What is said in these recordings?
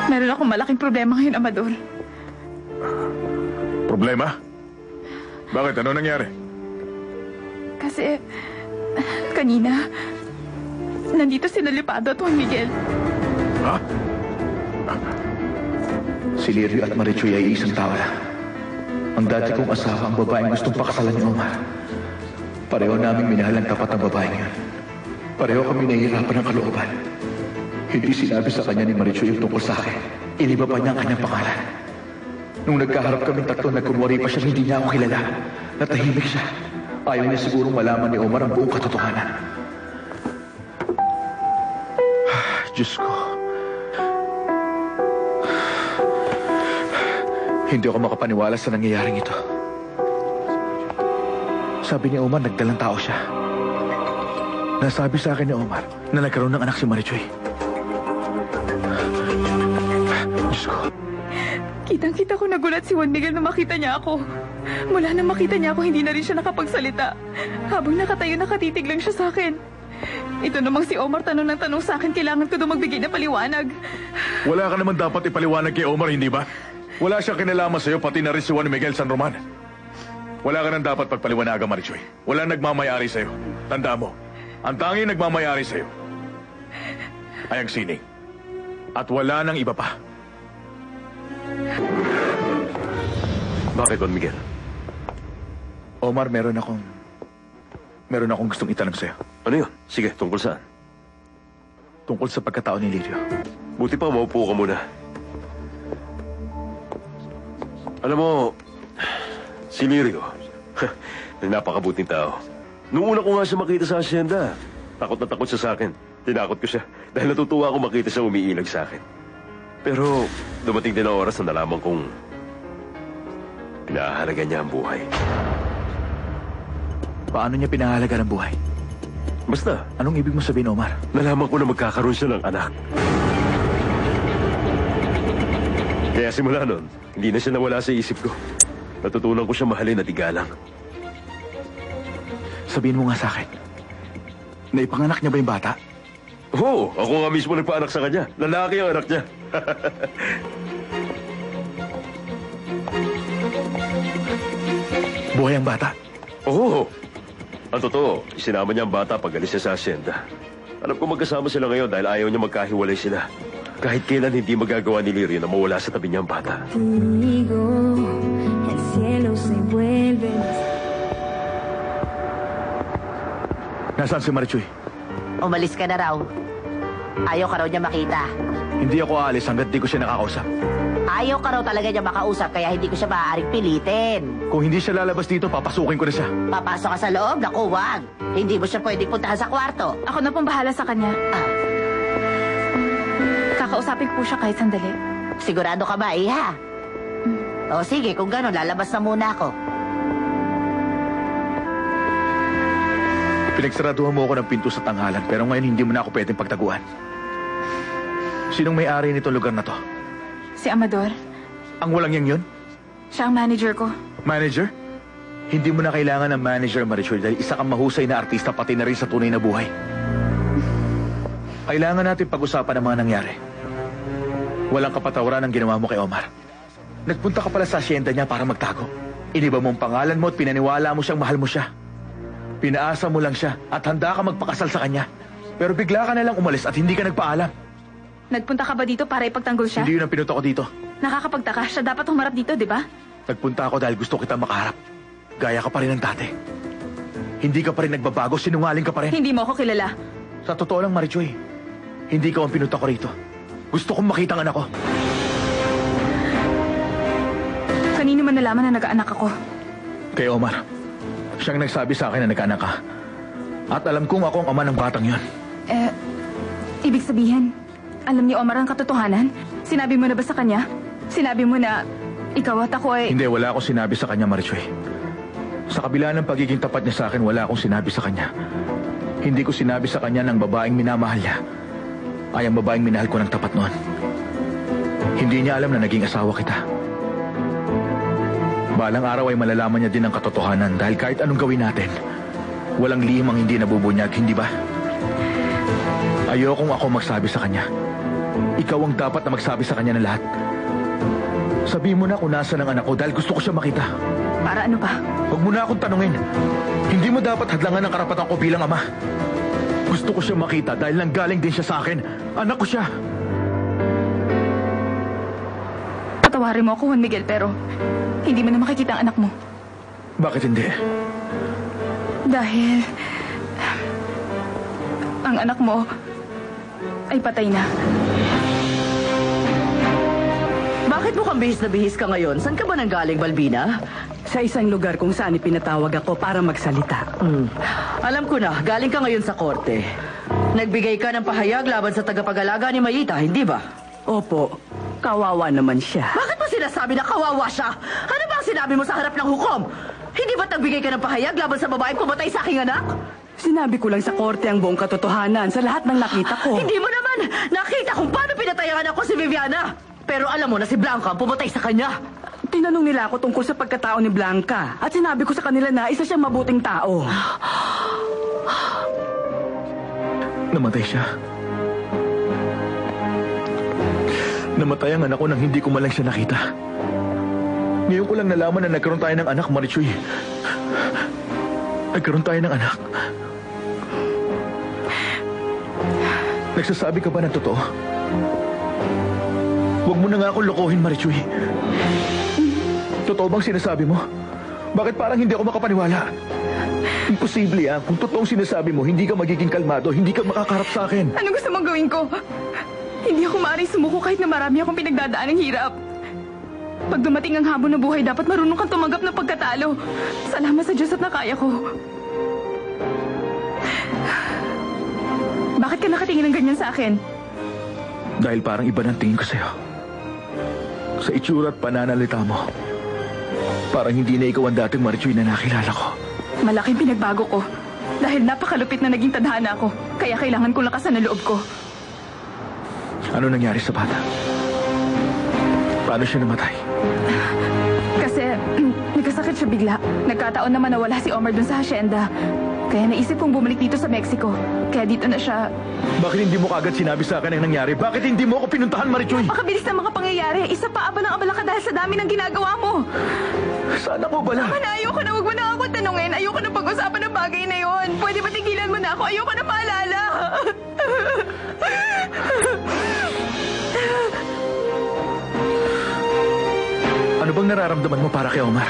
Meron akong malaking problema ngayon, Amador. Problema? Bakit? Ano nangyari? Kasi, kanina, nandito si Nalipado at Juan Miguel. Ha? Si Lirio at Marichoy ay isang tao lang. Ang dati kong asawa ang babaeng gustong pakasalan ni Omar. Pareho naming minahal ang tapat ng babaeng yun. Pareho kami nahihirapan ng kalooban. Hindi sinabi sa kanya ni Marichoy yung tungkol sa akin. Iniba pa niya ang kanyang pangalan. Nung nagkaharap kaming tatlo, nagkunwari pa siya, hindi niya ako kilala. Natahimik siya. Ayaw niya sigurong malaman ni Omar ang buong katotohanan. Diyos ko. Hindi ako makapaniwala sa nangyayaring ito. Sabi ni Omar, nagdalang tao siya. Nasabi sa akin ni Omar na nagkaroon ng anak si Marichoy. Diyos ko. Kitang-kita ko nagulat si Juan Miguel na makita niya ako. Mula nang makita niya ako, hindi na rin siya nakapagsalita. Habang nakatayo, nakatitig lang siya sa akin. Ito namang si Omar tanong ng tanong sa akin, kailangan ko daw magbigay na paliwanag. Wala ka naman dapat ipaliwanag kay Omar, hindi ba? Wala siyang kinalaman sa'yo, pati na rin si Juan Miguel San Roman. Wala ka nang dapat pagpaliwanagan, Marichoy. Wala nagmamayari sa'yo. Tanda mo, ang tanging nagmamayari sa'yo ay ang sining. At wala nang iba pa. Bakit, Juan Miguel? Omar, meron akong gustong itanong sa'yo. Ano yun? Sige, tungkol saan? Tungkol sa pagkatao ni Lirio. Buti pa, maupo ka muna. Alam mo, si Lirio, napakabuting tao. Nung una ko nga siya makita sa asyenda, takot na takot siya sa akin. Tinakot ko siya dahil natutuwa ako makita siya umiilag sa akin. Pero dumating din ang oras na nalaman kong pinahalaga niya ang buhay. Paano niya pinahalaga ng buhay? Basta, Anong ibig mo sabihin, Omar? nalaman ko na magkakaroon siya ng anak. Kaya simula nun, hindi na siya nawala sa isip ko. Natutunan ko siya mahalin at igalang. Sabihin mo nga sa akin, naipanganak niya ba yung bata? Oo, ako nga mismo nagpaanak sa kanya. Lalaki ang anak niya. Buhay ang bata? Oo. Ang totoo, isinama niya ang bata pag alis niya sa asyenda. Alam ko magkasama sila ngayon dahil ayaw niya magkahiwalay sila. Kahit kailan hindi magagawa ni Lirio na mawala sa tabi niya ang bata. El cielo se vuelve. Nasaan si Marichoy? Umalis ka na raw. Ayaw ka raw niya makita. Hindi ako aalis hanggat di ko siya nakakausap. Ayaw ka raw talaga niya makausap kaya hindi ko siya maaaring pilitin. Kung hindi siya lalabas dito, papasukin ko na siya. Papasok ka sa loob? Naku, wag. Hindi mo siya pwedeng puntahan sa kwarto. Ako na pong bahala sa kanya. Kakausapin ko po siya kahit sandali. Sigurado ka ba, iha? O sige, kung gano'n, lalabas na muna ako. Pinagsaraduhan mo ako ng pinto sa tanghalan, pero ngayon hindi mo na ako pwedeng pagtaguan. Sinong may-ari nitong lugar na to? Si Amador. Ang walang yang yun? Siya ang manager ko. Manager? Hindi mo na kailangan ng manager, Marichoy, dahil isa kang mahusay na artista pati na rin sa tunay na buhay. Kailangan natin pag-usapan ang mga nangyari. Walang kapatawaran ang ginawa mo kay Omar. Nagpunta ka pala sa asyenda niya para magtago. Iniba mo ang pangalan mo at pinaniwala mo siyang mahal mo siya. Pinaasa mo lang siya at handa ka magpakasal sa kanya. Pero bigla ka na lang umalis at hindi ka nagpaalam. Nagpunta ka ba dito para ipagtanggol siya? Hindi yun ang pinuto ko dito. Nakakapagtaka. Siya dapat humarap dito, di ba? Nagpunta ako dahil gusto kita makaharap. Gaya ka pa rin ng dati. Hindi ka pa rin nagbabago, sinungaling ka pa rin. Hindi mo ako kilala. Sa totoo lang, Marichoy, hindi ka ang pinuto ko rito. Gusto kong makita ang anak ko. Kanino man nalaman na nag-aanak ako? Kay Omar. Siyang nagsabi sa akin na nag-anak ka. At alam kong ako ang ama ng batang yon. Ibig sabihin, alam ni Omar ang katotohanan? Sinabi mo na ba sa kanya? Sinabi mo na ikaw at ako ay... Hindi, wala akong sinabi sa kanya, Marichoy. Sa kabila ng pagiging tapat niya sa akin, wala akong sinabi sa kanya. Hindi ko sinabi sa kanya ng babaeng minamahal niya ay ang babaeng minahal ko ng tapat noon. Hindi niya alam na naging asawa kita. Balang araw ay malalaman niya din ang katotohanan dahil kahit anong gawin natin, walang lihim ang hindi nabubunyag, hindi ba? Ayokong ako magsabi sa kanya. Ikaw ang dapat na magsabi sa kanya ng lahat. Sabihin mo na kung nasa ng anak ko dahil gusto ko siya makita. Para ano pa? Huwag mo na akong tanungin. Hindi mo dapat hadlangan ang karapatan ko bilang ama. Gusto ko siya makita dahil nanggaling din siya sa akin. Anak ko siya. Patawarin mo ako, Juan Miguel, pero hindi mo na makikita ang anak mo. Bakit hindi? Dahil ang anak mo ay patay na. Bakit mukhang bihis na bihis ka ngayon? Saan ka ba nanggaling, Balbina? Sa isang lugar kung saan ipinatawag ako para magsalita. Alam ko na, galing ka ngayon sa korte. Nagbigay ka ng pahayag laban sa tagapag-alaga ni Mayita, hindi ba? Opo, kawawa naman siya. Bakit mo sinasabi na kawawa siya? Ano ba ang sinabi mo sa harap ng hukom? Hindi ba't nagbigay ka ng pahayag laban sa babaeng pumatay sa aking anak? Sinabi ko lang sa korte ang buong katotohanan sa lahat ng nakita ko. Hindi mo naman nakita kung paano pinatay ang anak ko si Viviana. Pero alam mo na si Blanca ang pumatay sa kanya. Tinanong nila ako tungkol sa pagkatao ni Blanca at sinabi ko sa kanila na isa siyang mabuting tao. Namatay siya. Namatay ang anak ko nang hindi ko man lang siya nakita. Ngayon ko lang nalaman na nagkaroon tayo ng anak, Marichuy. Nagkaroon tayo ng anak. Nagsasabi ka ba ng totoo? Huwag mo na nga akong lokohin, Marichuy. Totoo bang sinasabi mo? Bakit parang hindi ako makapaniwala? Imposible yan. Kung totoong sinasabi mo, hindi ka magiging kalmado, hindi ka makakarap sa akin. Ano gusto mong gawin ko? Hindi ako maaaring sumuko kahit na marami akong pinagdadaan ng hirap. Pag dumating ang habon ng buhay, dapat marunong kang tumanggap ng pagkatalo. Salamat sa Diyos at nakaya ko. Bakit ka nakatingin ng ganyan sa akin? Dahil parang iba ng tingin ko sa'yo. Sa itsura at pananalita mo. Parang hindi na ikaw ang dating Marichuy na nakilala ko. Malaking pinagbago ko. Dahil napakalupit na naging tadhana ko. Kaya kailangan kong lakasan ang loob ko. Ano nangyari sa bata? Paano siya namatay? Kasi nagkasakit siya bigla. Nagkataon naman na wala si Omar dun sa hacienda. Kaya naisip kong bumalik dito sa Mexico. Kaya dito na siya. Bakit hindi mo kagad sinabi sa akin ang nangyari? Bakit hindi mo ako pinuntahan, Marichuy? Napakabilis ng mga pangyayari. Isa pa abala ka dahil sa dami ng ginagawa mo. Sana ko bala? Tama na, ayoko na. Huwag mo na ako tanungin. Ayoko na pag-usapan ng bagay na yon. Pwede ba tigilan mo na ako? Ayoko na maalala. Ano bang nararamdaman mo para kay Omar?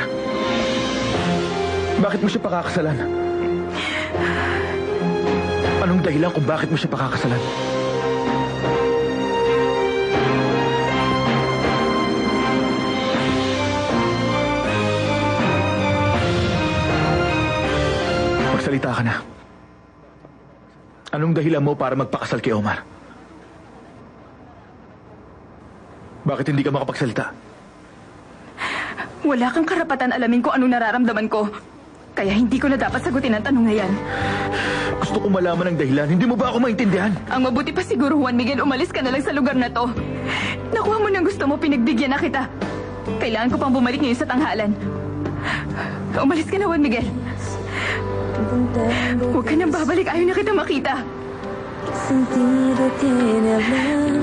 Bakit mo siya pakakasalan? Anong dahilan kung bakit mo siya pakakasalan? Magsalita ka na. Anong dahilan mo para magpakasal kay Omar? Bakit hindi ka makapagsalita? Wala kang karapatan alamin kung anong nararamdaman ko. Kaya hindi ko na dapat sagutin ang tanong na yan. Gusto ko malaman ang dahilan. Hindi mo ba ako maintindihan? Ang mabuti pa siguro, Juan Miguel, umalis ka na lang sa lugar na to. Nakuha mo ng gusto mo, pinagbigyan na kita. Kailangan ko pang bumalik ngayon sa tanghalan. Umalis ka na, Juan Miguel. Huwag ka nang babalik. Ayaw na kita makita. ¿Qué sentido tiene hablar?